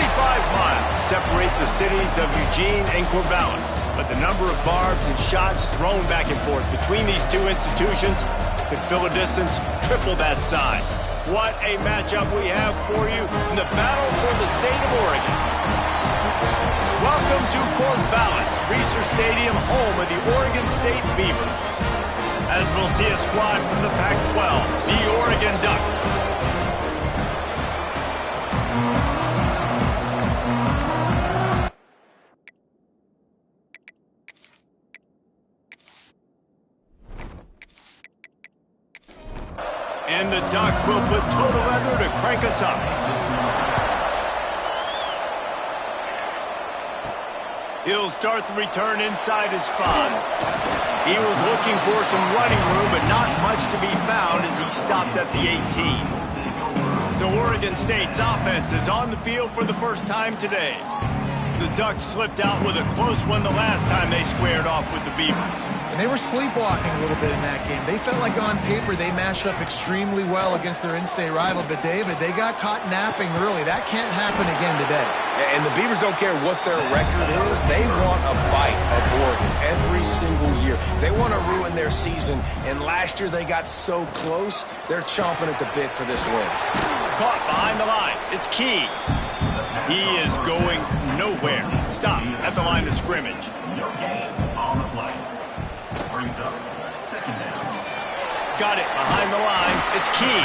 miles separate the cities of Eugene and Corvallis, but the number of barbs and shots thrown back and forth between these two institutions could fill a distance triple that size. What a matchup we have for you in the battle for the state of Oregon. Welcome to Corvallis, Reser Stadium, home of the Oregon State Beavers. As we'll see a squad from the Pac-12, the Oregon Ducks. And the Ducks will put total leather to crank us up. He'll start the return inside his 5. He was looking for some running room, but not much to be found as he stopped at the 18. So Oregon State's offense is on the field for the first time today. The Ducks slipped out with a close one the last time they squared off with the Beavers. And they were sleepwalking a little bit in that game. They felt like on paper they matched up extremely well against their in-state rival. But, David, they got caught napping early. That can't happen again today. And the Beavers don't care what their record is. They want a bite of Oregon every single year. They want to ruin their season. And last year they got so close, they're chomping at the bit for this win. Caught behind the line. It's Key. He is going nowhere. Stop at the line of scrimmage. Got it behind the line. It's Key.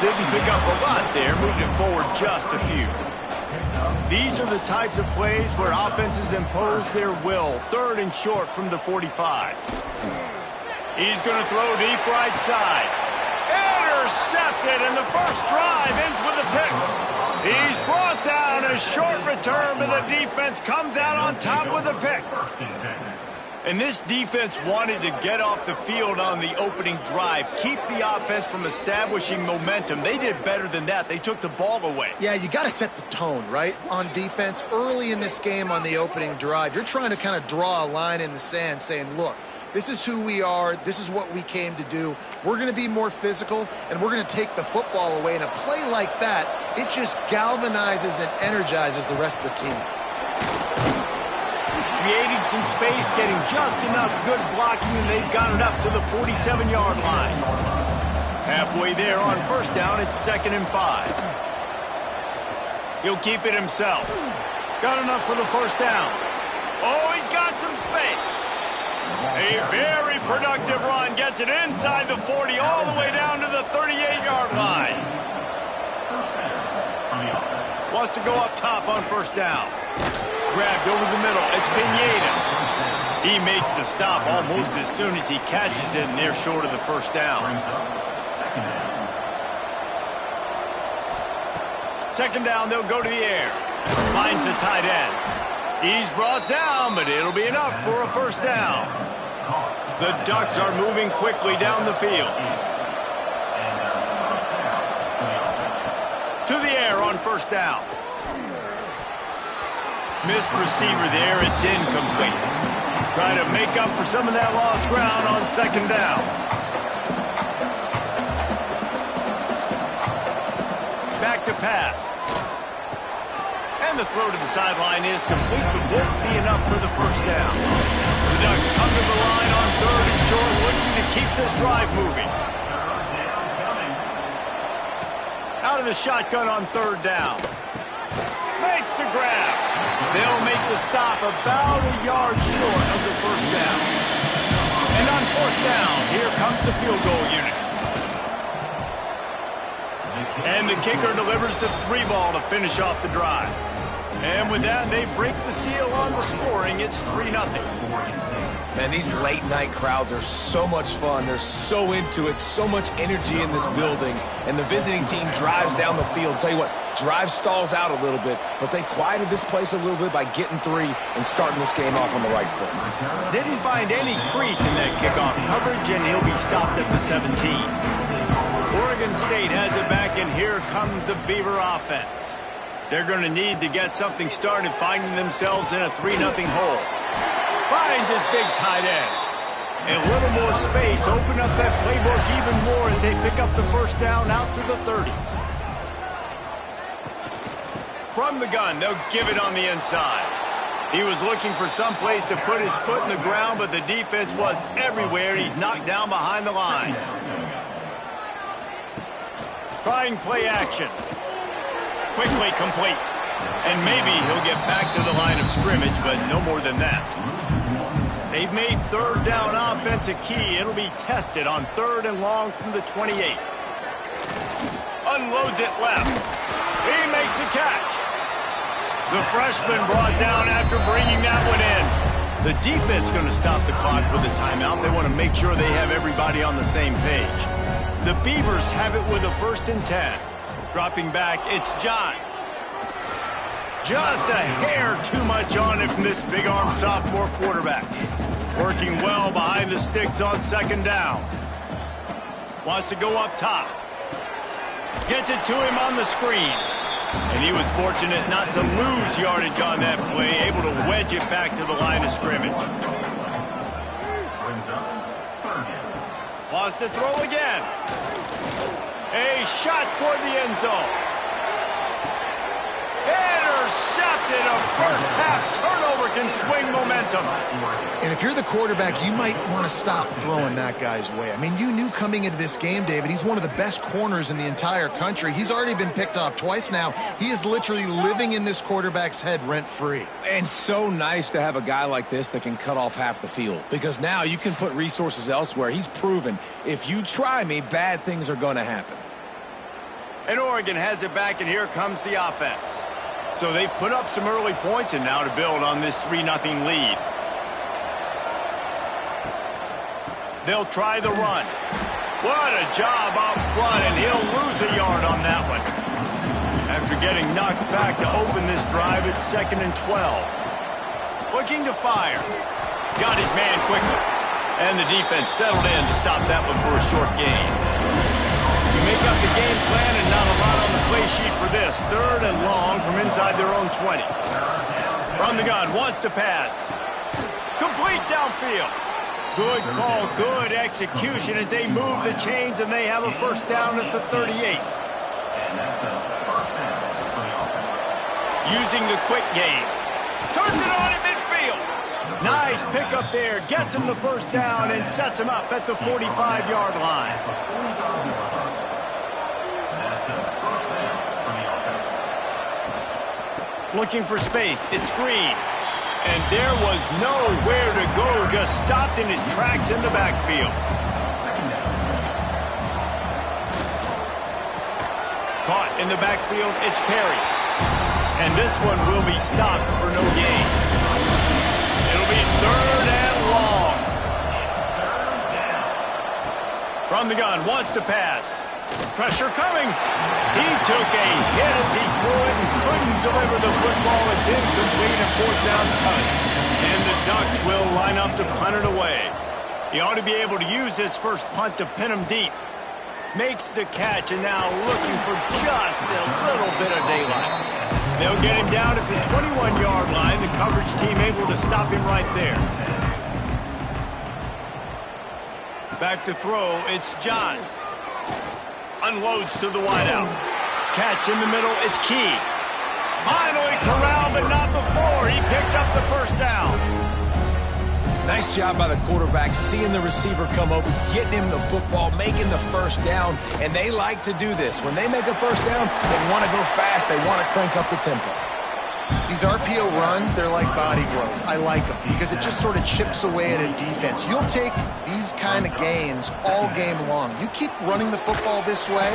Didn't pick up a lot there. Moved it forward just a few. These are the types of plays where offenses impose their will. 3rd and short from the 45. He's going to throw deep right side. Intercepted, and the first drive ends with a pick. He's brought down. A short return, but the defense comes out on top with a pick. And this defense wanted to get off the field on the opening drive, keep the offense from establishing momentum. They did better than that. They took the ball away. Yeah, you got to set the tone, right, on defense. Early in this game on the opening drive, you're trying to kind of draw a line in the sand saying, look, this is who we are. This is what we came to do. We're going to be more physical, and we're going to take the football away. And a play like that, it just galvanizes and energizes the rest of the team. Creating some space, getting just enough good blocking, and they've got it up to the 47-yard line. Halfway there on first down, it's 2nd and 5. He'll keep it himself. Got enough for the first down. Oh, he's got some space. A very productive run, gets it inside the 40, all the way down to the 38-yard line. Wants to go up top on first down. Grabbed over the middle. It's Pineda. He makes the stop almost as soon as he catches it, and they're short of the first down. 2nd down, they'll go to the air. Finds the tight end. He's brought down, but it'll be enough for a first down. The Ducks are moving quickly down the field. To the air on first down. Missed receiver there. It's incomplete. Trying to make up for some of that lost ground on 2nd down. Back to pass. And the throw to the sideline is complete, but won't be enough for the first down. The Ducks come to the line on 3rd and short, looking to keep this drive moving. Out of the shotgun on 3rd down. Makes the grab. They'll make the stop about a yard short of the first down. And on 4th down, here comes the field goal unit. And the kicker delivers the 3 ball to finish off the drive. And with that, they break the seal on the scoring. It's 3-0. Man, these late-night crowds are so much fun. They're so into it, so much energy in this building. And the visiting team drives down the field. Tell you what, drive stalls out a little bit, but they quieted this place a little bit by getting 3 and starting this game off on the right foot. Didn't find any crease in that kickoff coverage, and he'll be stopped at the 17. Oregon State has it back, and here comes the Beaver offense. They're going to need to get something started, finding themselves in a 3-0 hole. Finds his big tight end. A little more space, open up that playbook even more as they pick up the first down out to the 30. From the gun, they'll give it on the inside. He was looking for some place to put his foot in the ground, but the defense was everywhere. He's knocked down behind the line. Trying play action. Quickly complete. And maybe he'll get back to the line of scrimmage, but no more than that. They've made third down offense a key. It'll be tested on 3rd and long from the 28. Unloads it left. He makes a catch. The freshman brought down after bringing that one in. The defense going to stop the clock with a timeout. They want to make sure they have everybody on the same page. The Beavers have it with a 1st and 10. Dropping back, it's Johns. Just a hair too much on it from this big-armed sophomore quarterback. Working well behind the sticks on 2nd down. Wants to go up top. Gets it to him on the screen. And he was fortunate not to lose yardage on that play, able to wedge it back to the line of scrimmage. Wants to throw again. A shot toward the end zone. Intercepted. A first-half turnover can swing momentum. And if you're the quarterback, you might want to stop throwing that guy's way. I mean, you knew coming into this game, David, he's one of the best corners in the entire country. He's already been picked off twice now. He is literally living in this quarterback's head rent-free. And so nice to have a guy like this that can cut off half the field, because now you can put resources elsewhere. He's proven if you try me, bad things are going to happen. And Oregon has it back, and here comes the offense. So they've put up some early points, and now to build on this 3-0 lead. They'll try the run. What a job up front, and he'll lose a yard on that one. After getting knocked back to open this drive, it's 2nd and 12. Looking to fire. Got his man quickly. And the defense settled in to stop that one for a short gain. You make up the game plan and not a lot on the play sheet for this. 3rd and long from inside their own 20. From the gun, wants to pass. Complete downfield. Good call, good execution as they move the chains, and they have a 1st down at the 38. Using the quick game. Turns it on at midfield. Nice pickup there. Gets him the 1st down and sets him up at the 45-yard line. Looking for space. It's Green. And there was nowhere to go. Just stopped in his tracks in the backfield. Caught in the backfield. It's Perry. And this one will be stopped for no gain. It'll be 3rd and long. From the gun. Wants to pass. Pressure coming. He took a hit as he threw it and couldn't deliver the football. It's incomplete and 4th down's coming. And the Ducks will line up to punt it away. He ought to be able to use this first punt to pin him deep. Makes the catch and now looking for just a little bit of daylight. They'll get him down at the 21-yard line. The coverage team able to stop him right there. Back to throw. It's Johns. Unloads to the wideout. Catch in the middle. It's Key. Finally corralled, but not before. He picks up the 1st down. Nice job by the quarterback, seeing the receiver come open, getting him the football, making the 1st down. And they like to do this. When they make a 1st down, they want to go fast. They want to crank up the tempo. These RPO runs, they're like body blows. I like them because it just sort of chips away at a defense. You'll take these kind of gains all game long. You keep running the football this way,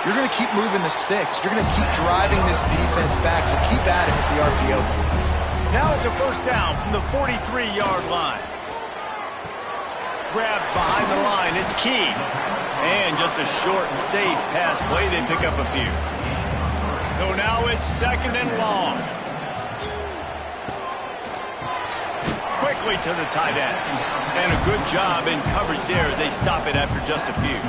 you're going to keep moving the sticks. You're going to keep driving this defense back, so keep at it with the RPO. Now it's a 1st down from the 43-yard line. Grabbed behind the line, it's Key. And just a short and safe pass play, they pick up a few. So now it's 2nd and long. Quickly to the tight end. And a good job in coverage there as they stop it after just a few.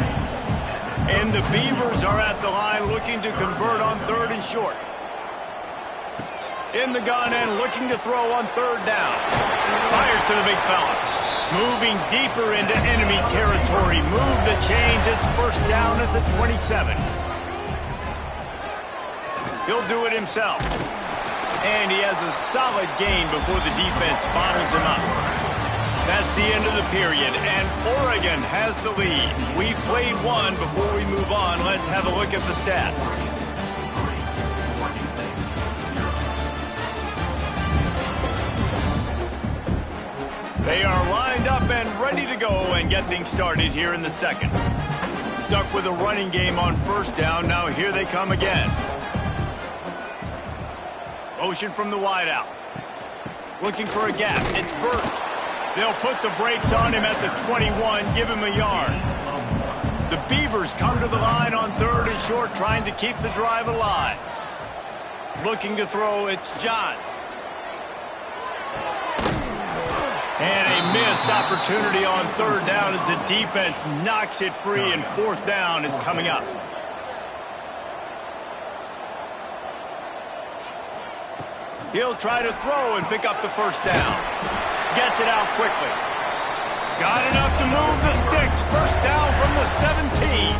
And the Beavers are at the line looking to convert on 3rd and short. In the gun and looking to throw on 3rd down. Fires to the big fella. Moving deeper into enemy territory. Move the chains. It's 1st down at the 27. He'll do it himself. And he has a solid gain before the defense bottles him up. That's the end of the period, and Oregon has the lead. We've played one. Before we move on, let's have a look at the stats. They are lined up and ready to go and get things started here in the second. Stuck with a running game on first down. Now here they come again. Motion from the wideout. Looking for a gap. It's Burt. They'll put the brakes on him at the 21, give him a yard. The Beavers come to the line on 3rd and short, trying to keep the drive alive. Looking to throw, it's Johns. And a missed opportunity on 3rd down as the defense knocks it free, and 4th down is coming up. He'll try to throw and pick up the first down. Gets it out quickly. Got enough to move the sticks. First down from the 17.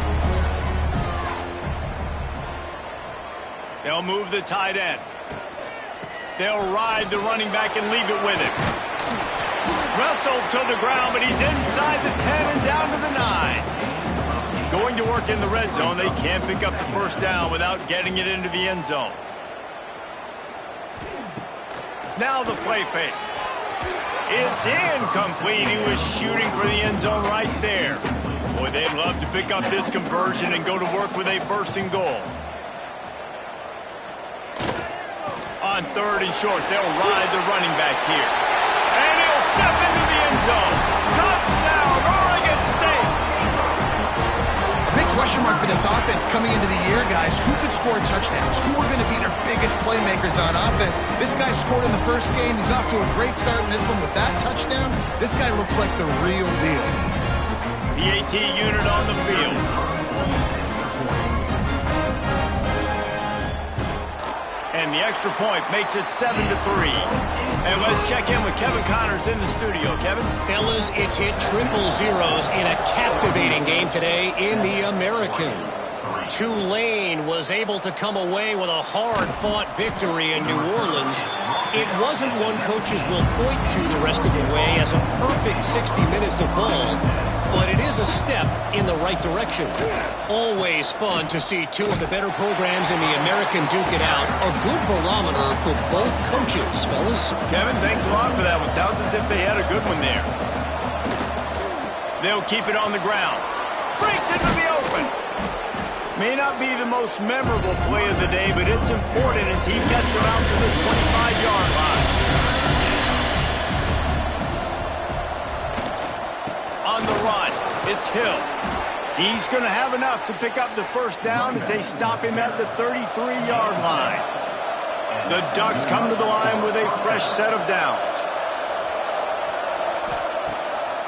They'll move the tight end. They'll ride the running back and leave it with him. Wrestled to the ground, but he's inside the 10 and down to the 9. Going to work in the red zone. They can't pick up the first down without getting it into the end zone. Now the play fake. It's incomplete. He was shooting for the end zone right there. Boy, they'd love to pick up this conversion and go to work with a 1st and goal. On 3rd and short, they'll ride the running back here. And he'll step into the end zone. Touchdown, Oregon State! Big question mark for this offense coming into the year, guys. Who could score touchdowns? Who are going to be their biggest playmakers on offense? This guy scored in the first game. He's off to a great start in this one with that touchdown. This guy looks like the real deal. The AT unit on the field. And the extra point makes it 7-3. And let's check in with Kevin Connors in the studio. Kevin? Fellas, it's hit triple zeros in a captivating game today in the American. Tulane was able to come away with a hard-fought victory in New Orleans. It wasn't one coaches will point to the rest of the way as a perfect 60 minutes of ball, but it is a step in the right direction. Always fun to see two of the better programs in the American duke it out. A good barometer for both coaches, fellas. Kevin, thanks a lot for that one. Sounds as if they had a good one there. They'll keep it on the ground. Breaks into the open. May not be the most memorable play of the day, but it's important as he gets him out to the 25-yard line. On the run, it's Hill. He's going to have enough to pick up the first down as they stop him at the 33-yard line. The Ducks come to the line with a fresh set of downs.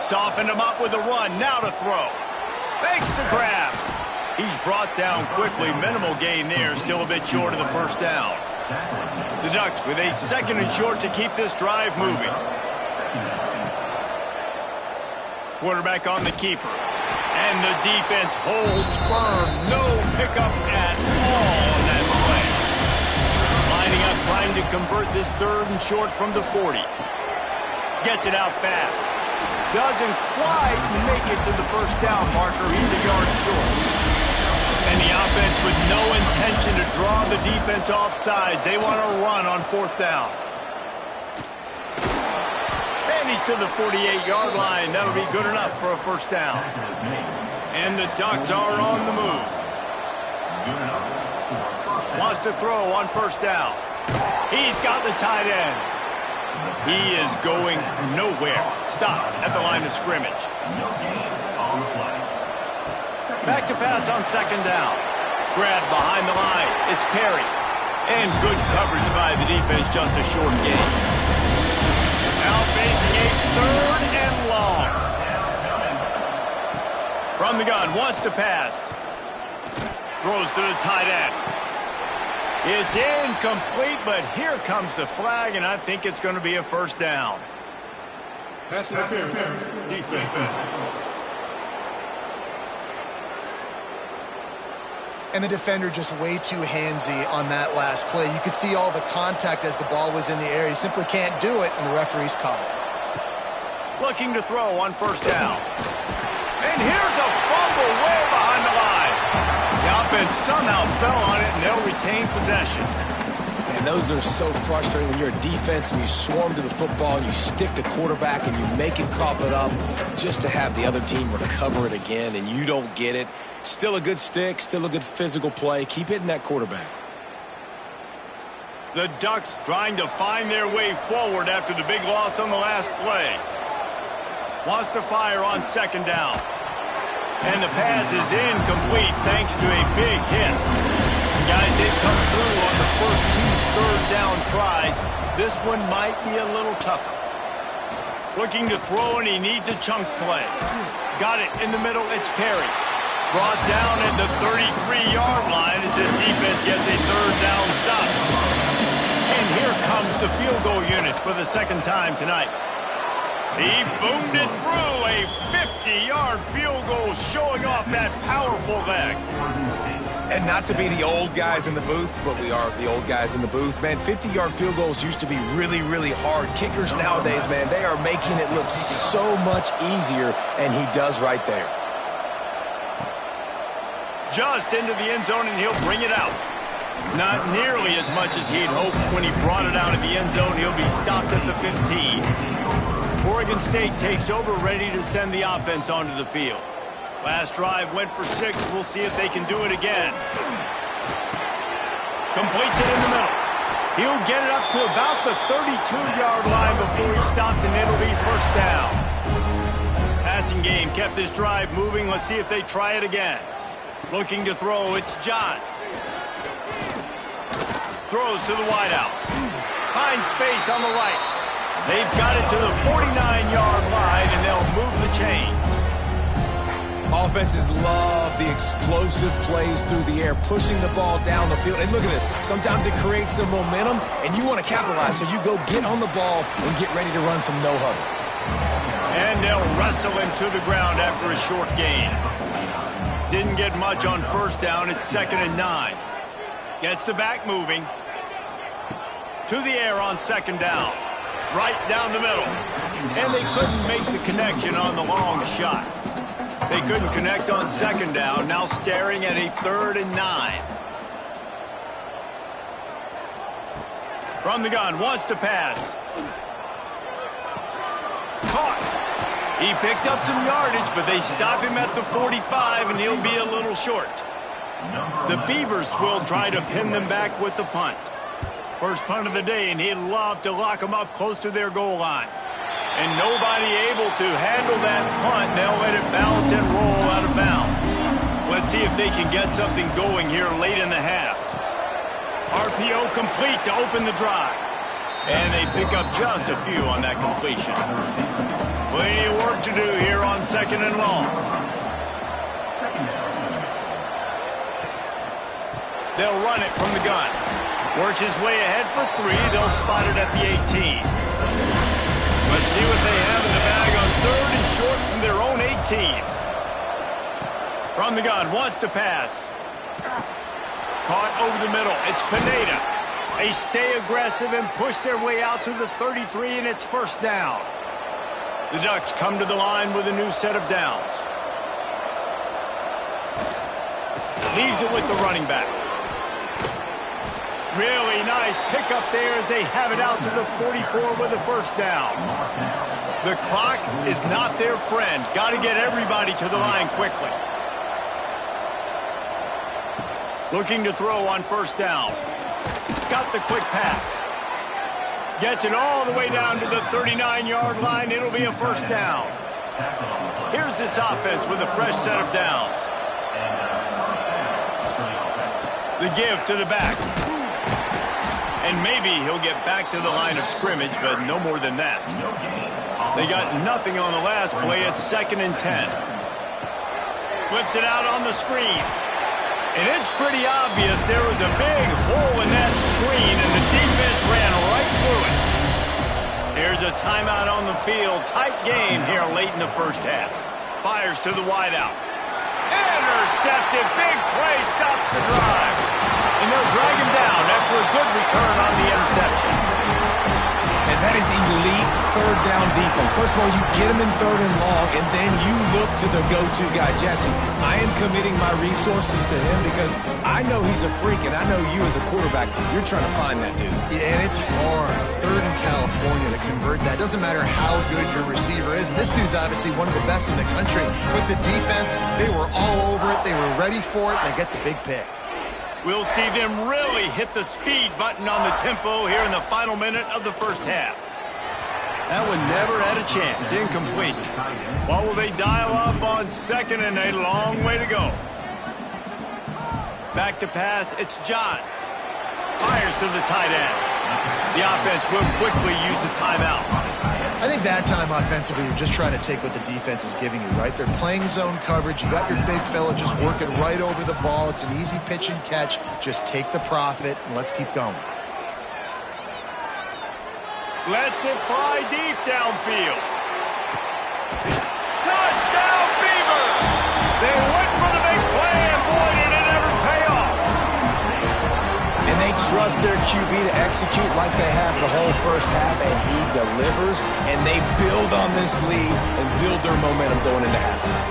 Softened him up with a run, now to throw. Fakes the grab. He's brought down quickly. Minimal gain there, still a bit short of the first down. The Ducks with a 2nd and short to keep this drive moving. Quarterback on the keeper. And the defense holds firm. No pickup at all on that play. Lining up, trying to convert this 3rd and short from the 40. Gets it out fast. Doesn't quite make it to the first down marker. He's a yard short. And the offense with no intention to draw the defense off sides. They want to run on 4th down. And he's to the 48-yard line. That'll be good enough for a first down. And the Ducks are on the move. Wants to throw on first down. He's got the tight end. He is going nowhere. Stop at the line of scrimmage. Back to pass on 2nd down. Grab behind the line. It's Perry. And good coverage by the defense, just a short gain. Now facing a 3rd and long. From the gun, wants to pass. Throws to the tight end. It's incomplete, but here comes the flag, and I think it's going to be a first down. Pass interference. Defense. and the defender just way too handsy on that last play. You could see all the contact as the ball was in the air. He simply can't do it, and the referee's caught it. Looking to throw on first down. And here's a fumble way behind the line. The offense somehow fell on it, and they'll retain possession. And those are so frustrating when you're a defense and you swarm to the football and you stick the quarterback and you make him cough it up just to have the other team recover it again, and you don't get it. Still a good stick, still a good physical play. Keep hitting that quarterback. The Ducks trying to find their way forward after the big loss on the last play. Wants to fire on second down. And the pass is incomplete thanks to a big hit. Guys, they've come through on the first 2 third-down tries. This one might be a little tougher. Looking to throw, and he needs a chunk play. Got it in the middle. It's Perry. Brought down at the 33-yard line as this defense gets a third-down stop. And here comes the field goal unit for the second time tonight. He boomed it through a 50-yard field goal, showing off that powerful leg. And not to be the old guys in the booth, but we are the old guys in the booth. Man, 50-yard field goals used to be really, really hard. Kickers nowadays, man, they are making it look so much easier, and he does right there. Just into the end zone, and he'll bring it out. Not nearly as much as he'd hoped when he brought it out of the end zone. He'll be stopped at the 15. Oregon State takes over, ready to send the offense onto the field. Last drive went for 6. We'll see if they can do it again. Completes it in the middle. He'll get it up to about the 32-yard line before he's stopped, and it'll be first down. Passing game kept this drive moving. Let's see if they try it again. Looking to throw, it's Johns. Throws to the wideout. Finds space on the right. They've got it to the 49-yard line, and they'll move the chains. Offenses love the explosive plays through the air, pushing the ball down the field. And look at this. Sometimes it creates some momentum, and you want to capitalize, so you go get on the ball and get ready to run some no-huddle. And they'll wrestle him to the ground after a short gain. Didn't get much on first down. It's 2nd and 9. Gets the back moving. To the air on second down. Right down the middle. And they couldn't make the connection on the long shot. They couldn't connect on second down. Now staring at a 3rd and 9. From the gun, wants to pass. Caught. He picked up some yardage, but they stop him at the 45, and he'll be a little short. The Beavers will try to pin them back with the punt. First punt of the day, and he'd love to lock them up close to their goal line. And nobody able to handle that punt. They'll let it bounce and roll out of bounds. Let's see if they can get something going here late in the half. RPO complete to open the drive. And they pick up just a few on that completion. Plenty of work to do here on 2nd and long. They'll run it from the gun. Works his way ahead for 3. They'll spot it at the 18. Let's see what they have in the bag on 3rd and short from their own 18. From the gun, wants to pass. Caught over the middle. It's Pineda. They stay aggressive and push their way out to the 33, and it's first down. The Ducks come to the line with a new set of downs. Leaves it with the running back. Really nice pickup there as they have it out to the 44 with a first down. The clock is not their friend. Got to get everybody to the line quickly. Looking to throw on first down. Got the quick pass. Gets it all the way down to the 39-yard line. It'll be a first down. Here's this offense with a fresh set of downs. The give to the back. And maybe he'll get back to the line of scrimmage, but no more than that. They got nothing on the last play. It's 2nd and 10. Flips it out on the screen. And it's pretty obvious there was a big hole in that screen, and the defense ran right through it. Here's a timeout on the field. Tight game here late in the first half. Fires to the wideout. Intercepted! intercepted. Big play stops the drive. And they'll drag him down after a good return on the interception. And that is elite third down defense. First of all, you get him in third and long, and then you look to the go-to guy. Jesse, I am committing my resources to him because I know he's a freak, and I know you as a quarterback, you're trying to find that dude. Yeah, and it's hard. Third in California to convert that. Doesn't matter how good your receiver is. And this dude's obviously one of the best in the country. But the defense, they were all over it. They were ready for it, and they get the big pick. We'll see them really hit the speed button on the tempo here in the final minute of the first half. That one never had a chance. Incomplete. What will they dial up on second and a long way to go? Back to pass. It's Johns. Fires to the tight end. The offense will quickly use a timeout. I think that time offensively, you're just trying to take what the defense is giving you, right? They're playing zone coverage. You got your big fella just working right over the ball. It's an easy pitch and catch. Just take the profit, and let's keep going. Lets it fly deep downfield. Touchdown, Beavers! They went for the big play, and boy, did it ever pay off. And they trust their QB to execute like they have the whole first half, and he delivers, and they build on this lead and build their momentum going into halftime.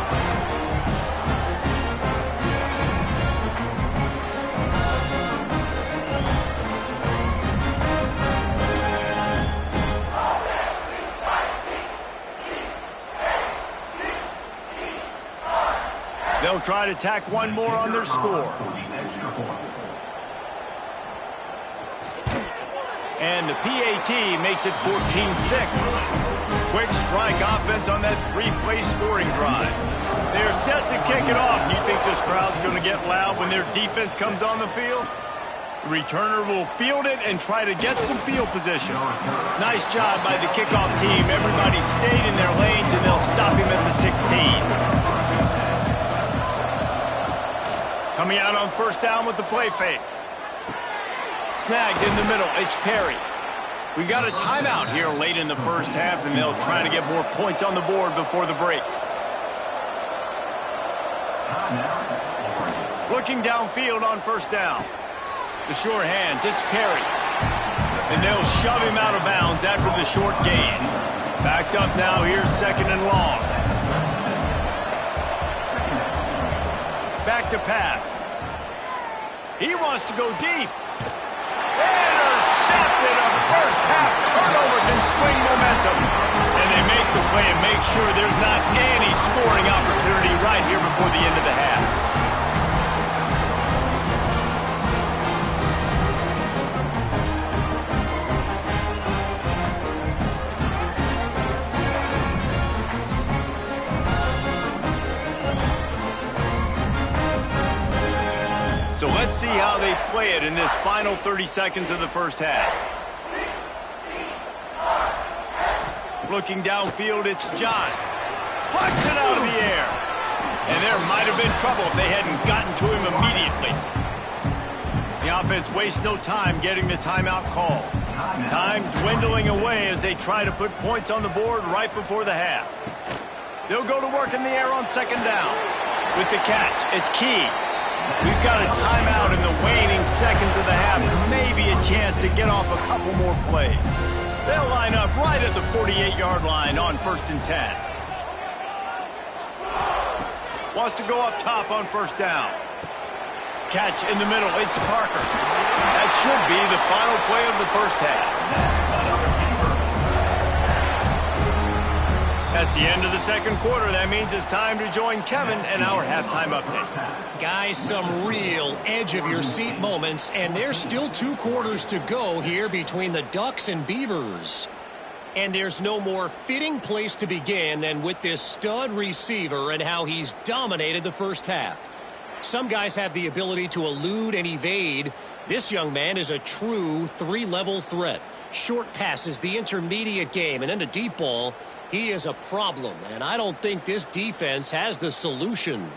They'll try to tack one more on their score. And the PAT makes it 14-6. Quick strike offense on that three-play scoring drive. They're set to kick it off. Do you think this crowd's going to get loud when their defense comes on the field? The returner will field it and try to get some field position. Nice job by the kickoff team. Everybody stayed in their lanes, and they'll stop him at the 16. Coming out on first down with the play fake. Snagged in the middle. It's Perry. We got a timeout here late in the first half, and they'll try to get more points on the board before the break. Looking downfield on first down. The short hands. It's Perry. And they'll shove him out of bounds after the short gain. Backed up now. Here's second and long. Back to pass. He wants to go deep. Intercepted. A first half turnover can swing momentum. And they make the play and make sure there's not any scoring opportunity right here before the end of the half. So let's see how they play it in this final 30 seconds of the first half. Looking downfield, it's Johns. Puts it out of the air. And there might have been trouble if they hadn't gotten to him immediately. The offense wastes no time getting the timeout call. Time dwindling away as they try to put points on the board right before the half. They'll go to work in the air on second down. With the catch, it's Key. We've got a timeout in the waning seconds of the half. Maybe a chance to get off a couple more plays. They'll line up right at the 48-yard line on 1st and 10. Wants to go up top on first down. Catch in the middle. It's Parker. That should be the final play of the first half. That's the end of the second quarter. That means it's time to join Kevin and our halftime update. Guys, some real edge-of-your-seat moments, and there's still 2 quarters to go here between the Ducks and Beavers. And there's no more fitting place to begin than with this stud receiver and how he's dominated the first half. Some guys have the ability to elude and evade. This young man is a true 3-level threat. Short passes, the intermediate game, and then the deep ball. He is a problem, and I don't think this defense has the solution.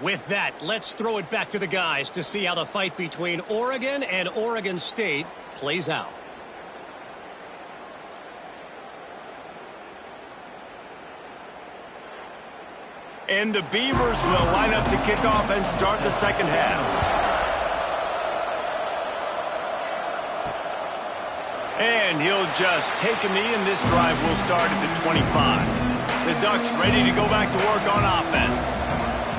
With that, let's throw it back to the guys to see how the fight between Oregon and Oregon State plays out. And the Beavers will line up to kick off and start the second half. And he'll just take a knee, and this drive will start at the 25. The Ducks ready to go back to work on offense.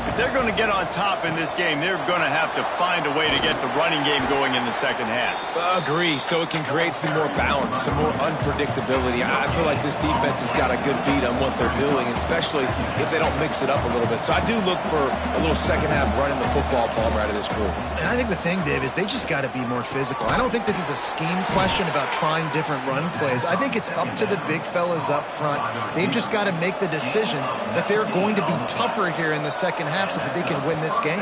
If they're going to get on top in this game, they're going to have to find a way to get the running game going in the second half. Agree, so it can create some more balance, some more unpredictability. I feel like this defense has got a good beat on what they're doing, especially if they don't mix it up a little bit. So I do look for a little second half running the football, Palmer, out of this group. And I think the thing, Dave, is they just got to be more physical. I don't think this is a scheme question about trying different run plays. I think it's up to the big fellas up front. They've just got to make the decision that they're going to be tougher here in the second half so that they can win this game.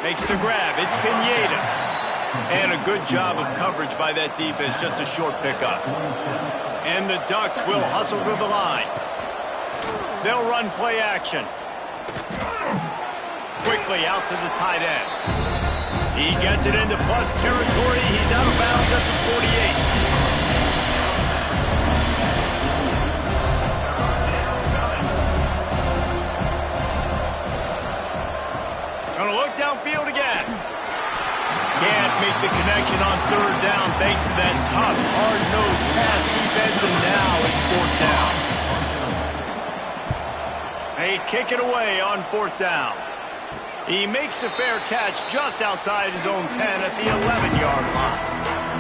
Makes the grab. It's Pineda. And a good job of coverage by that defense. Just a short pickup. And the Ducks will hustle to the line. They'll run play action. Quickly out to the tight end. He gets it into plus territory. He's out of bounds at the 48. Gonna look downfield again. Can't make the connection on third down thanks to that tough, hard-nosed pass defense, and now it's fourth down. They kick it away on fourth down. He makes a fair catch just outside his own 10 at the 11-yard line.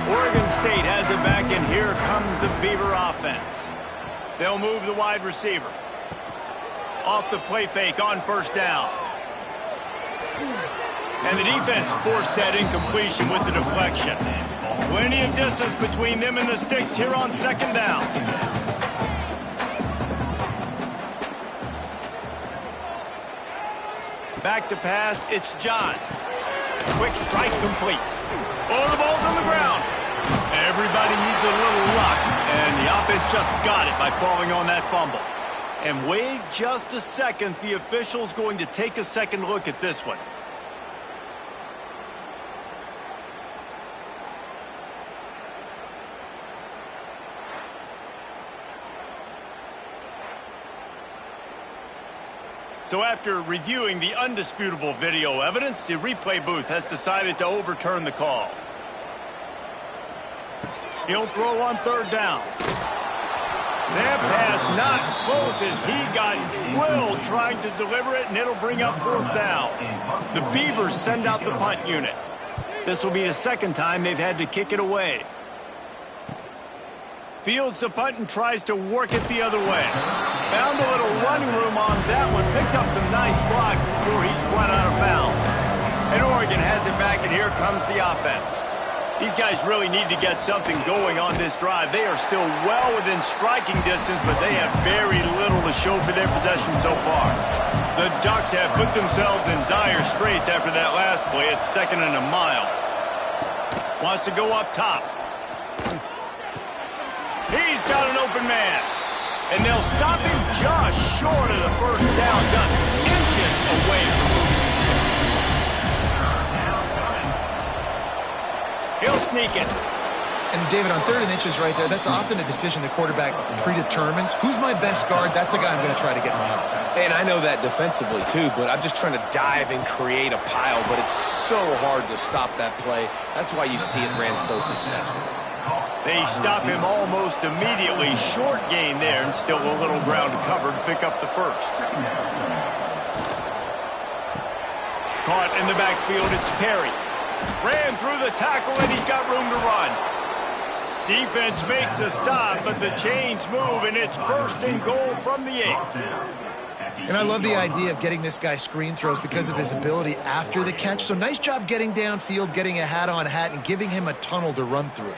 Oregon State has it back, and here comes the Beaver offense. They'll move the wide receiver. Off the play fake on first down. And the defense forced that incompletion with the deflection. Plenty of distance between them and the sticks here on second down. Back to pass, it's Johns. Quick strike complete. Oh, the ball's on the ground. Everybody needs a little luck, and the offense just got it by falling on that fumble. And wait just a second, the official's going to take a second look at this one. So after reviewing the undisputable video evidence, the replay booth has decided to overturn the call. He'll throw on third down. That pass not close as he got drilled trying to deliver it, and it'll bring up fourth down. The Beavers send out the punt unit. This will be the second time they've had to kick it away. Fields the punt and tries to work it the other way. Found a little running room on that one. Picked up some nice blocks before he's run out of bounds. And Oregon has it back, and here comes the offense. These guys really need to get something going on this drive. They are still well within striking distance, but they have very little to show for their possession so far. The Ducks have put themselves in dire straits after that last play. It's second and a mile. Wants to go up top. He's got an open man. And they'll stop him just short of the first down, just inches away from moving the sticks. He'll sneak it. And David, on third and inches right there, that's often a decision the quarterback predetermines. Who's my best guard? That's the guy I'm going to try to get behind. And I know that defensively, too, but I'm just trying to dive and create a pile, but it's so hard to stop that play. That's why you see it ran so successfully. They stop him almost immediately. Short gain there, and still a little ground to cover to pick up the first. Caught in the backfield, it's Perry. Ran through the tackle, and he's got room to run. Defense makes a stop, but the chains move, and it's first and goal from the 8. And I love the idea of getting this guy screen throws because of his ability after the catch. So nice job getting downfield, getting a hat-on-hat, and giving him a tunnel to run through.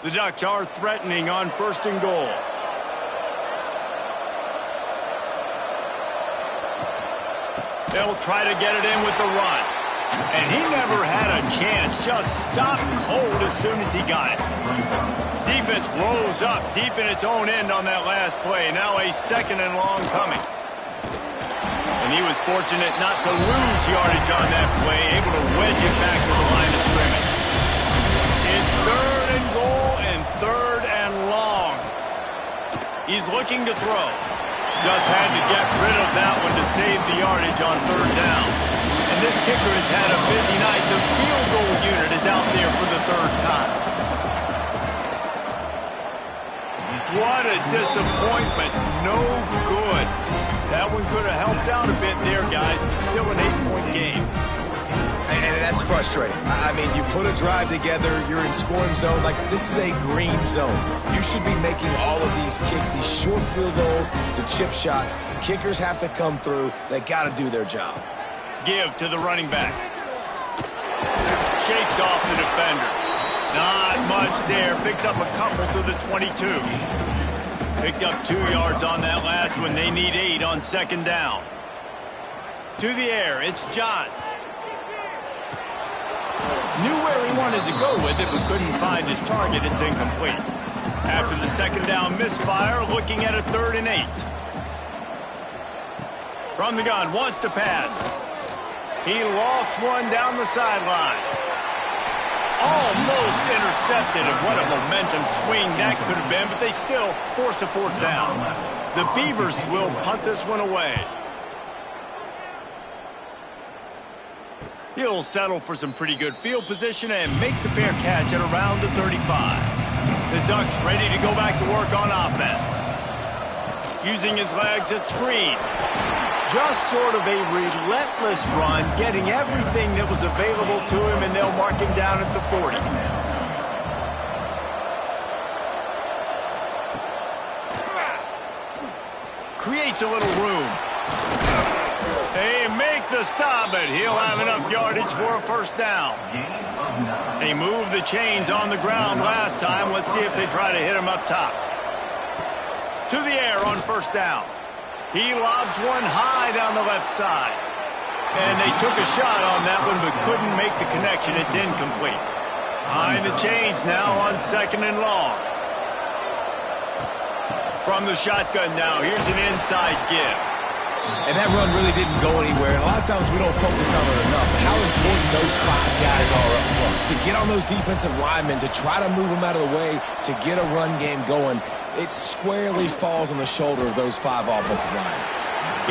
The Ducks are threatening on first and goal. They'll try to get it in with the run. And he never had a chance. Just stopped cold as soon as he got it. Defense rose up deep in its own end on that last play. Now a 2nd and long coming. And he was fortunate not to lose yardage on that play, able to wedge it back to the line of scrimmage. It's 3rd and goal and 3rd and long. He's looking to throw. Just had to get rid of that one to save the yardage on 3rd down. And this kicker has had a busy night. The field goal unit is out there for the 3rd time. What a disappointment. No good. That one could have helped out a bit there, guys, but still an 8-point game. And that's frustrating. I mean, you put a drive together, you're in scoring zone. Like, this is a green zone. You should be making all of these kicks, these short field goals, the chip shots. Kickers have to come through. They got to do their job. Give to the running back. Shakes off the defender. Not much there. Picks up a couple to the 22. Picked up 2 yards on that last one. They need 8 on 2nd down. To the air, it's Johns. Knew where he wanted to go with it, but couldn't find his target. It's incomplete. After the 2nd down misfire, looking at a 3rd and 8. From the gun, wants to pass. He lofts one down the sideline. Almost intercepted, and what a momentum swing that could have been, but they still force a 4th down. The Beavers will punt this one away. He'll settle for some pretty good field position and make the fair catch at around the 35. The Ducks ready to go back to work on offense. Using his legs at screen. Just sort of a relentless run, getting everything that was available to him, and they'll mark him down at the 40. Creates a little room. They make the stop, but he'll have enough yardage for a 1st down. They moved the chains on the ground last time. Let's see if they try to hit him up top. To the air on 1st down. He lobs one high down the left side. And they took a shot on that one, but couldn't make the connection. It's incomplete. Behind the chains now on 2nd and long. From the shotgun now, here's an inside give. And that run really didn't go anywhere. And a lot of times we don't focus on it enough. How important those 5 guys are up front. To get on those defensive linemen, to try to move them out of the way, to get a run game going, it squarely falls on the shoulder of those 5 offensive linemen.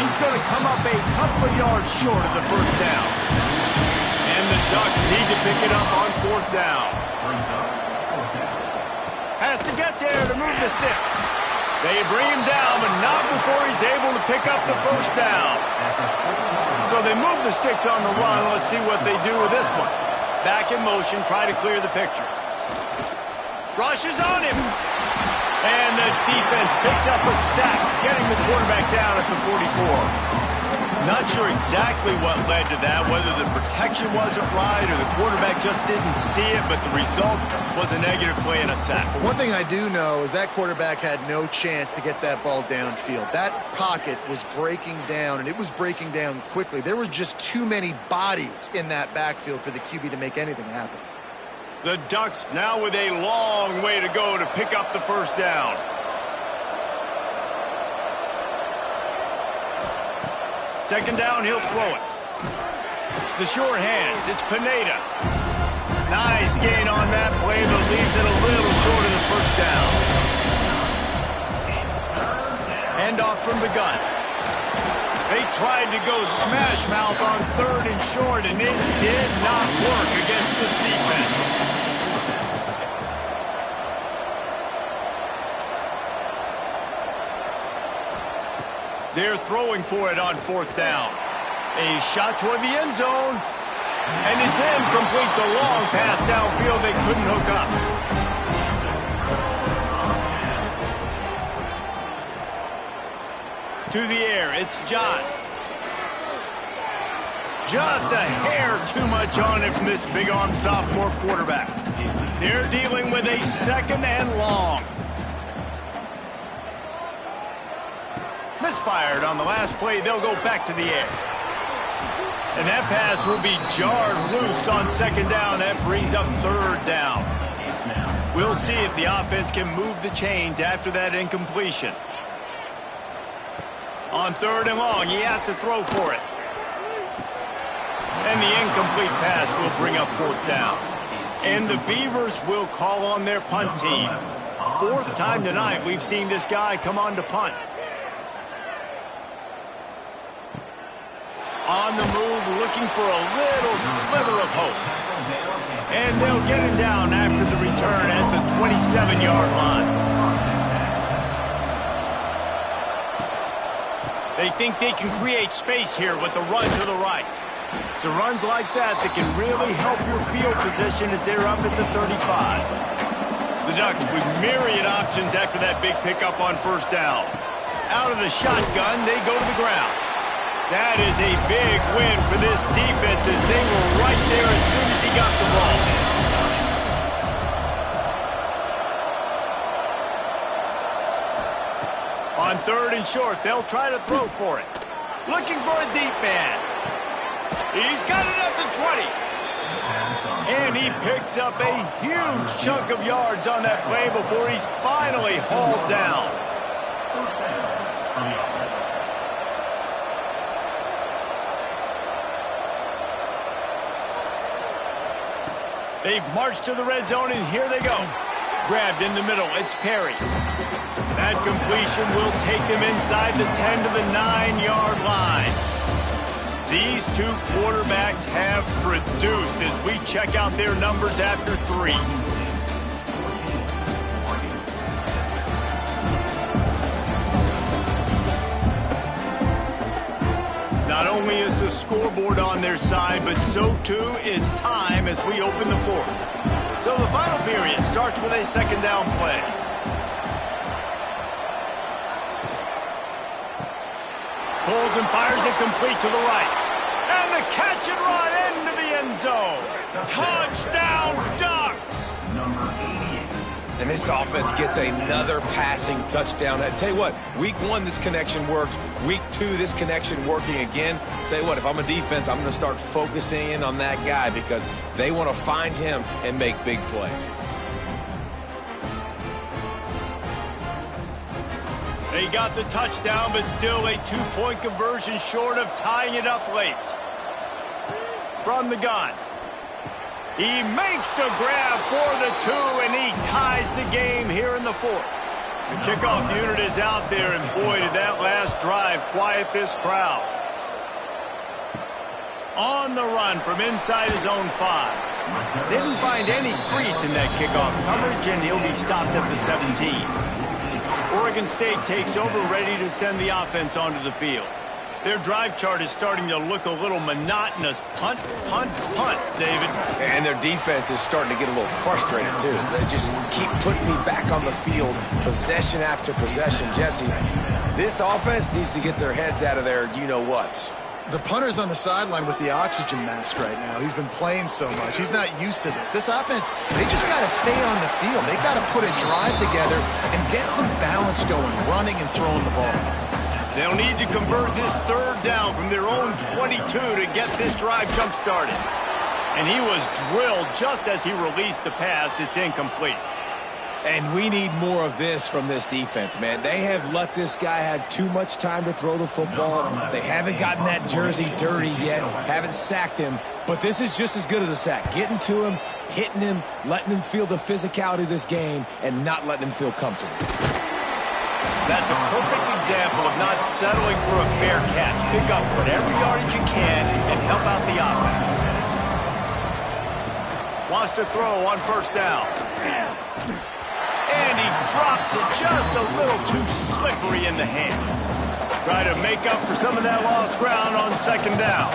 He's going to come up a couple of yards short of the 1st down. And the Ducks need to pick it up on 4th down. Has to get there to move the sticks. They bring him down, but not before he's able to pick up the 1st down. So they move the sticks on the run. Let's see what they do with this one. Back in motion, try to clear the picture. Rushes on him. And the defense picks up a sack, getting the quarterback down at the 44. Not sure exactly what led to that, whether the protection wasn't right or the quarterback just didn't see it, but the result was a negative play and a sack. One thing I do know is that quarterback had no chance to get that ball downfield. That pocket was breaking down, and it was breaking down quickly. There were just too many bodies in that backfield for the QB to make anything happen. The Ducks now with a long way to go to pick up the 1st down. Second down, he'll throw it. The short hands, it's Pineda. Nice gain on that play, but leaves it a little short of the 1st down. Handoff from the gun. They tried to go smash mouth on 3rd and short, and it did not work against this defense. They're throwing for it on 4th down. A shot toward the end zone. And it's incomplete. The long pass downfield they couldn't hook up. To the air, it's Johns. Just a hair too much on it from this big-arm sophomore quarterback. They're dealing with a 2nd and long. Misfired on the last play. They'll go back to the air. And that pass will be jarred loose on second down. That brings up third down. We'll see if the offense can move the chains after that incompletion. On third and long, he has to throw for it. And the incomplete pass will bring up fourth down. And the Beavers will call on their punt team. Fourth time tonight we've seen this guy come on to punt. On the move, looking for a little sliver of hope. And they'll get him down after the return at the 27-yard line. They think they can create space here with the run to the right. It's runs like that that can really help your field position as they're up at the 35. The Ducks with myriad options after that big pickup on first down. Out of the shotgun, they go to the ground. That is a big win for this defense as they were right there as soon as he got the ball. On third and short, they'll try to throw for it. Looking for a deep man. He's got it at the 20. And he picks up a huge chunk of yards on that play before he's finally hauled down. They've marched to the red zone, and here they go. Grabbed in the middle, it's Perry. That completion will take them inside the 10 to the 9-yard line. These two quarterbacks have produced as we check out their numbers after 3. Not only is the scoreboard on their side, but so too is time as we open the fourth. So the final period starts with a second down play. Pulls and fires it complete to the right. And the catch and run into the end zone. Touchdown, Ducks! And this offense gets another passing touchdown. I tell you what, week 1, this connection worked. Week 2, this connection working again. Tell you what, if I'm a defense, I'm going to start focusing in on that guy because they want to find him and make big plays. They got the touchdown, but still a 2-point conversion short of tying it up late. From the gun. He makes the grab for the 2, and he ties the game here in the fourth. The kickoff unit is out there, and boy, did that last drive quiet this crowd. On the run from inside his own 5. Didn't find any crease in that kickoff coverage, and he'll be stopped at the 17. Oregon State takes over, ready to send the offense onto the field. Their drive chart is starting to look a little monotonous. Punt, punt, punt, David. And their defense is starting to get a little frustrated, too. They just keep putting me back on the field, possession after possession. Jesse, this offense needs to get their heads out of their you-know-whats. The punter's on the sideline with the oxygen mask right now. He's been playing so much. He's not used to this. This offense, they just got to stay on the field. They got to put a drive together and get some balance going, running and throwing the ball. They'll need to convert this third down from their own 22 to get this drive jump-started. And he was drilled just as he released the pass. It's incomplete. And we need more of this from this defense, man. They have let this guy have too much time to throw the football. They haven't gotten that jersey dirty yet, haven't sacked him. But this is just as good as a sack. Getting to him, hitting him, letting him feel the physicality of this game, and not letting him feel comfortable. That's a perfect example of not settling for a fair catch. Pick up whatever yardage you can and help out the offense. Wants to throw on first down. And he drops it just a little too slippery in the hands. Try to make up for some of that lost ground on second down.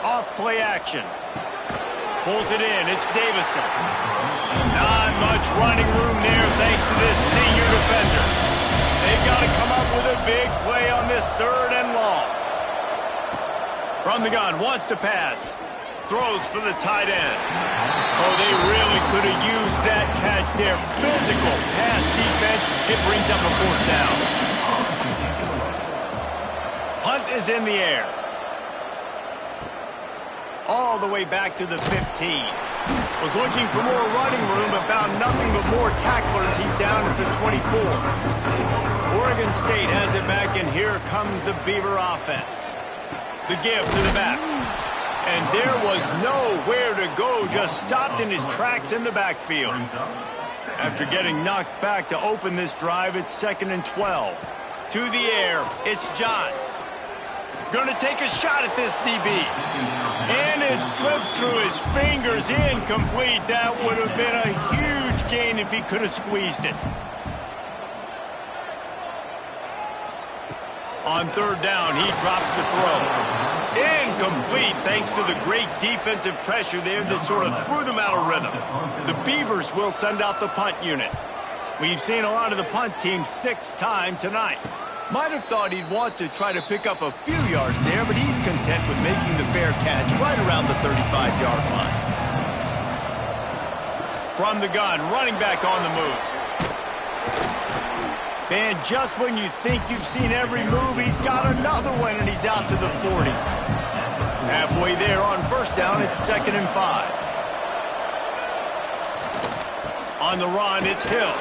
Off play action. Pulls it in. It's Davison. Not much running room there thanks to this senior defender. They've got to come up with a big play on this third and long. From the gun, wants to pass. Throws for the tight end. Oh, they really could have used that catch there. Physical pass defense. It brings up a fourth down. Punt is in the air. All the way back to the 15. Was looking for more running room, but found nothing but more tacklers. He's down at the 24. Oregon State has it back, and here comes the Beaver offense. The give to the back. And there was nowhere to go, just stopped in his tracks in the backfield. After getting knocked back to open this drive, it's 2nd and 12. To the air, it's Johns. Going to take a shot at this DB. And it slips through his fingers, incomplete. That would have been a huge gain if he could have squeezed it. On 3rd down, he drops the throw. Incomplete thanks to the great defensive pressure there that sort of threw them out of rhythm. The Beavers will send out the punt unit. We've seen a lot of the punt team 6 times tonight. Might have thought he'd want to try to pick up a few yards there, but he's content with making the fair catch right around the 35-yard line. From the gun, running back on the move. And just when you think you've seen every move, he's got another one, and he's out to the 40. Halfway there on 1st down, it's 2nd and 5. On the run, it's Hill.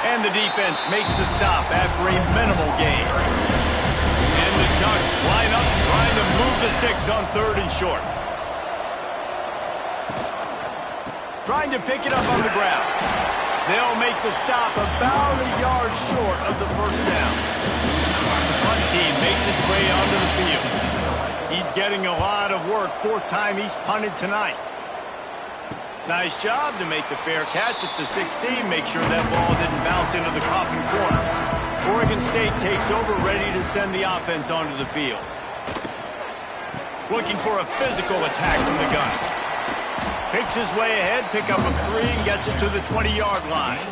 And the defense makes the stop after a minimal gain. And the Ducks line up trying to move the sticks on 3rd and short. Trying to pick it up on the ground. They'll make the stop about a yard short of the 1st down. The punt team makes its way onto the field. He's getting a lot of work. 4th time he's punted tonight. Nice job to make the fair catch at the 16. Make sure that ball didn't bounce into the coffin corner. Oregon State takes over, ready to send the offense onto the field. Looking for a physical attack from the gun. Picks his way ahead, pick up of 3, and gets it to the 20-yard line.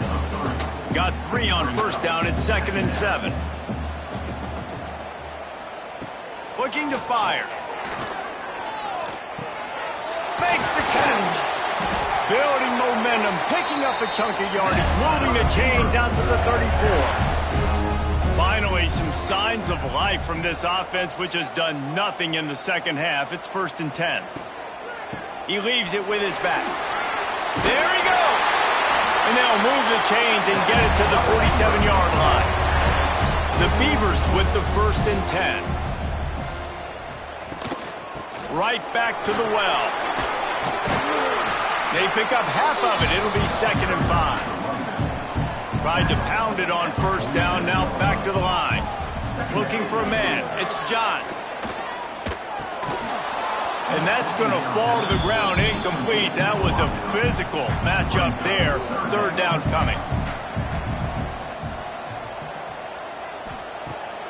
Got 3 on 1st down at 2nd and 7. Looking to fire. Makes the catch. Building momentum, picking up a chunk of yardage, moving the chains out to the 34. Finally, some signs of life from this offense, which has done nothing in the 2nd half. It's 1st and 10. He leaves it with his back. There he goes! And they'll move the chains and get it to the 47-yard line. The Beavers with the 1st and 10. Right back to the well. They pick up half of it. It'll be 2nd and 5. Tried to pound it on 1st down. Now back to the line. Looking for a man. It's Johns. And that's going to fall to the ground. Incomplete. That was a physical matchup there. 3rd down coming.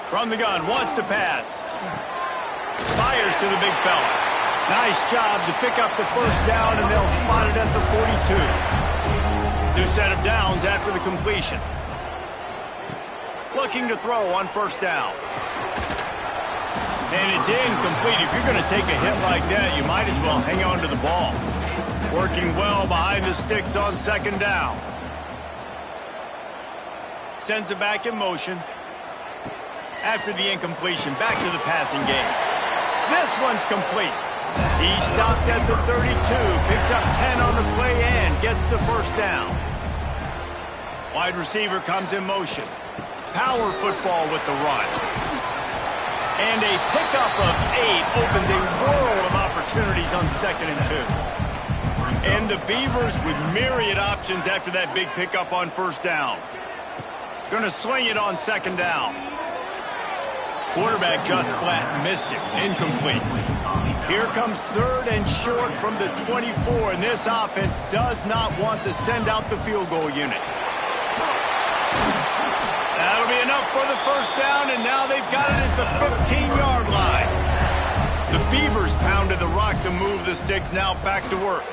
From the gun. Wants to pass. Fires to the big fella. Nice job to pick up the 1st down, and they'll spot it at the 42. New set of downs after the completion. Looking to throw on 1st down. And it's incomplete. If you're going to take a hit like that, you might as well hang on to the ball. Working well behind the sticks on 2nd down. Sends it back in motion. After the incompletion, back to the passing game. This one's complete. He stopped at the 32, picks up 10 on the play and gets the 1st down. Wide receiver comes in motion. Power football with the run. And a pickup of 8 opens a world of opportunities on 2nd and 2. And the Beavers with myriad options after that big pickup on 1st down. Going to swing it on 2nd down. Quarterback just flat missed it. Incomplete. Here comes 3rd and short from the 24, and this offense does not want to send out the field goal unit. That'll be enough for the 1st down, and now they've got it at the 15-yard line. The Beavers pounded the rock to move the sticks, now back to work.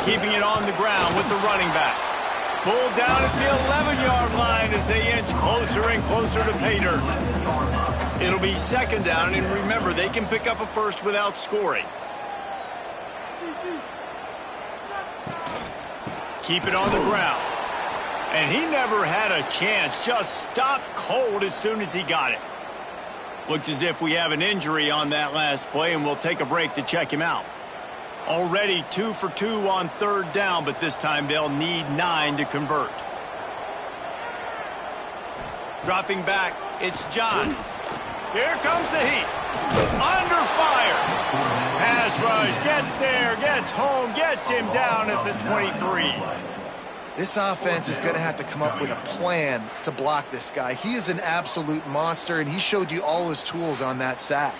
Keeping it on the ground with the running back. Pulled down at the 11-yard line as they inch closer and closer to pay dirt. It'll be 2nd down, and remember, they can pick up a 1st without scoring. Keep it on the ground. And he never had a chance, just stopped cold as soon as he got it. Looks as if we have an injury on that last play, and we'll take a break to check him out. Already 2 for 2 on third down, but this time they'll need 9 to convert. Dropping back, it's Johns. Here comes the heat. Under fire. Pass rush, gets there, gets home, gets him down at the 23. This offense is going to have to come up with a plan to block this guy. He is an absolute monster, and he showed you all his tools on that sack.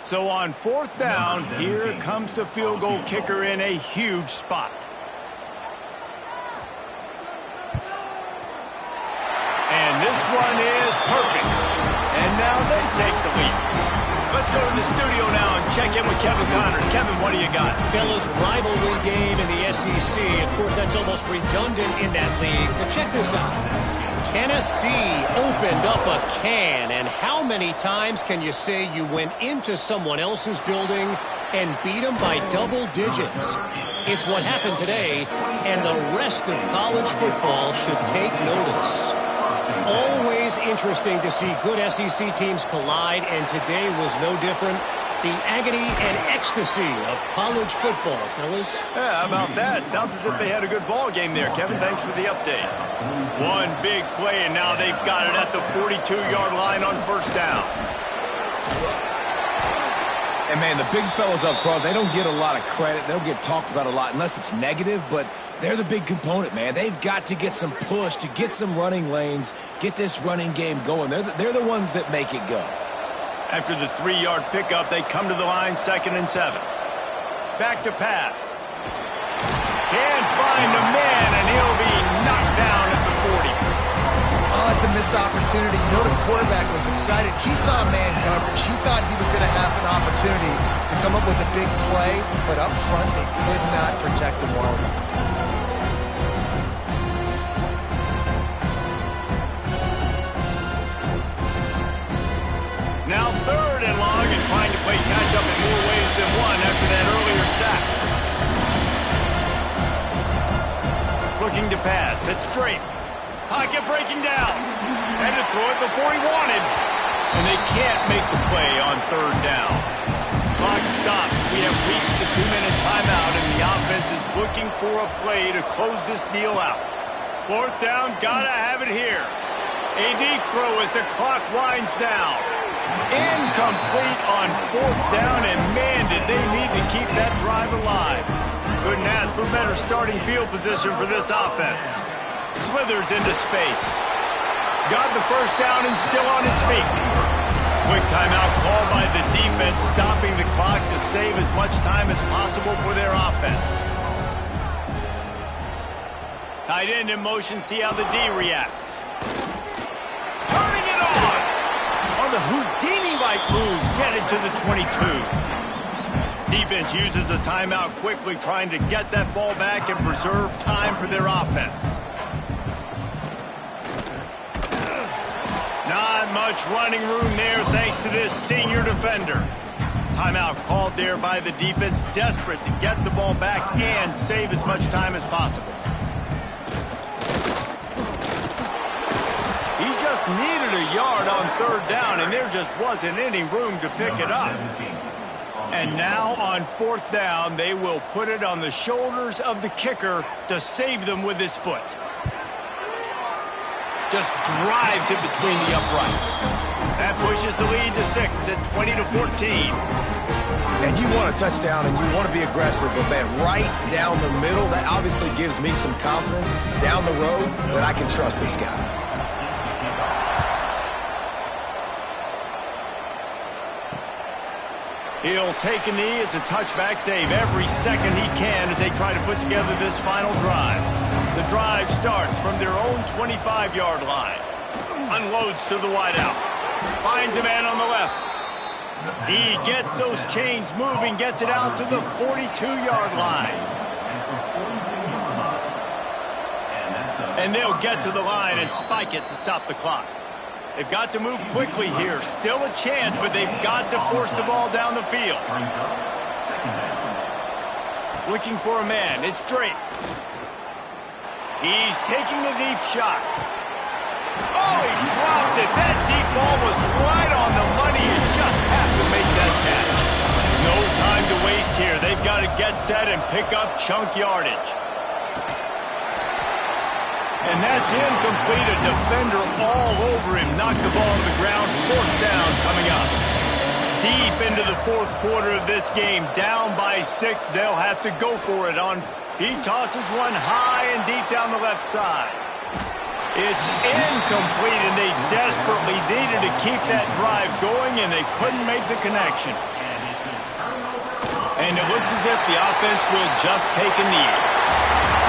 So on fourth down, here comes the field goal kicker in a huge spot. And this one is perfect. And now they take the lead. Let's go to the studio now and check in with Kevin Connors. Kevin, what do you got? Fellas, rivalry game in the SEC. Of course, that's almost redundant in that league. But check this out. Tennessee opened up a can. And how many times can you say you went into someone else's building and beat them by double digits? It's what happened today, and the rest of college football should take notice. Always interesting to see good SEC teams collide, and today was no different. The agony and ecstasy of college football, fellas. Yeah, how about that? Sounds as if they had a good ball game there. Kevin, thanks for the update. One big play, and now they've got it at the 42-yard line on first down. And, man, the big fellas up front, they don't get a lot of credit. They'll get talked about a lot unless it's negative, but they're the big component, man. They've got to get some push, to get some running lanes, get this running game going. They're the ones that make it go. After the 3-yard pickup, they come to the line, 2nd and 7. Back to pass. Can't find a man, and he'll be knocked down at the 40. Oh, it's a missed opportunity. You know, the quarterback was excited. He saw man coverage. He thought he was going to have an opportunity to come up with a big play, but up front, they could not protect him well enough. Now 3rd and long, and trying to play catch-up in more ways than one after that earlier sack. Looking to pass. It's straight. Pocket breaking down. Had to throw it before he wanted. And they can't make the play on 3rd down. Clock stops. We have reached the 2-minute timeout, and the offense is looking for a play to close this deal out. 4th down, gotta have it here. A deep throw as the clock winds down. Incomplete on 4th down, and man, did they need to keep that drive alive. Couldn't ask for better starting field position for this offense. Slithers into space. Got the first down and still on his feet. Quick timeout called by the defense, stopping the clock to save as much time as possible for their offense. Tight end in motion, see how the D reacts. Turning it on! On the Houdini-like moves, get it to the 22. Defense uses a timeout quickly, trying to get that ball back and preserve time for their offense. Not much running room there thanks to this senior defender. Timeout called there by the defense, desperate to get the ball back and save as much time as possible. He just needed a yard on 3rd down, and there just wasn't any room to pick it up. And now on 4th down, they will put it on the shoulders of the kicker to save them with his foot. Just drives it between the uprights. That pushes the lead to 6 at 20-14. And you want a touchdown and you want to be aggressive, but man, right down the middle, that obviously gives me some confidence down the road that I can trust this guy. He'll take a knee. It's a touchback save every second he can as they try to put together this final drive. The drive starts from their own 25-yard line. Unloads to the wideout. Finds a man on the left. He gets those chains moving, gets it out to the 42-yard line. And they'll get to the line and spike it to stop the clock. They've got to move quickly here. Still a chance, but they've got to force the ball down the field. Looking for a man. It's straight. He's taking a deep shot. Oh, he dropped it. That deep ball was right on the money. You just have to make that catch. No time to waste here. They've got to get set and pick up chunk yardage. And that's incomplete. A defender all over him. Knocked the ball to the ground. 4th down coming up. Deep into the 4th quarter of this game. Down by 6. They'll have to go for it on. He tosses one high and deep down the left side. It's incomplete, and they desperately needed to keep that drive going, and they couldn't make the connection. And it looks as if the offense will just take a knee.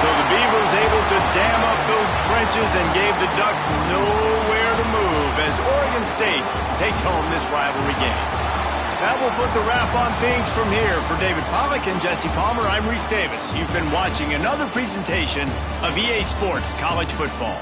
So the Beavers able to dam up those trenches and gave the Ducks nowhere to move as Oregon State takes home this rivalry game. That will put the wrap on things from here. For David Pollack and Jesse Palmer, I'm Reese Davis. You've been watching another presentation of EA Sports College Football.